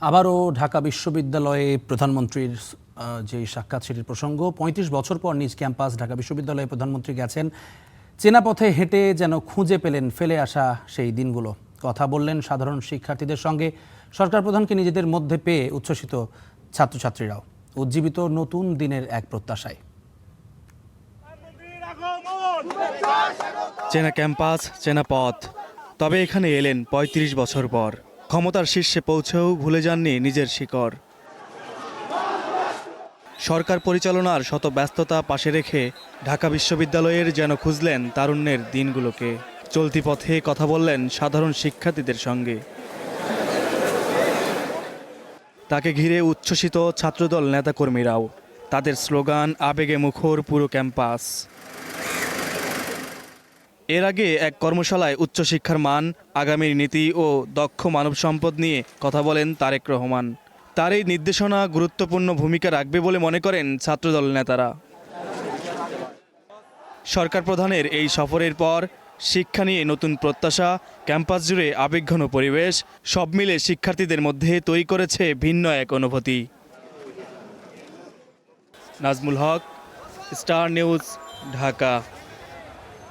আবারও ঢাকা বিশ্ববিদ্যালয়ে প্রধানমন্ত্রীর যে সাক্ষাৎ সেটির প্রসঙ্গ। ৩৫ বছর পর নিজ ক্যাম্পাস ঢাকা বিশ্ববিদ্যালয়ে প্রধানমন্ত্রী গেছেন। চেনা পথে হেঁটে যেন খুঁজে পেলেন ফেলে আসা সেই দিনগুলো। কথা বললেন সাধারণ শিক্ষার্থীদের সঙ্গে। সরকার প্রধানকে নিজেদের মধ্যে পেয়ে উচ্ছ্বসিত ছাত্রছাত্রীরাও, উজ্জীবিত নতুন দিনের এক প্রত্যাশায়। চেনা ক্যাম্পাস, চেনা পথ, তবে এখানে এলেন ৩৫ বছর পর। ক্ষমতার শীর্ষে পৌঁছেও ভুলে যাননি নিজের শিকড়। সরকার পরিচালনার শত ব্যস্ততা পাশে রেখে ঢাকা বিশ্ববিদ্যালয়ের যেন খুঁজলেন তারুণ্যের দিনগুলোকে। চলতি পথে কথা বললেন সাধারণ শিক্ষার্থীদের সঙ্গে। তাকে ঘিরে উচ্ছ্বসিত ছাত্রদল নেতাকর্মীরাও। তাদের স্লোগান, আবেগে মুখর পুরো ক্যাম্পাস। এর আগে এক কর্মশালায় উচ্চশিক্ষার মান, আগামীর নীতি ও দক্ষ মানব সম্পদ নিয়ে কথা বলেন তারেক রহমান। তার এই নির্দেশনা গুরুত্বপূর্ণ ভূমিকা রাখবে বলে মনে করেন ছাত্রদল নেতারা। সরকার প্রধানের এই সফরের পর শিক্ষা নিয়ে নতুন প্রত্যাশা, ক্যাম্পাস জুড়ে আবেগঘন পরিবেশ, সব মিলে শিক্ষার্থীদের মধ্যে তৈরি করেছে ভিন্ন এক অনুভূতি। নাজমুল হক, স্টার নিউজ, ঢাকা।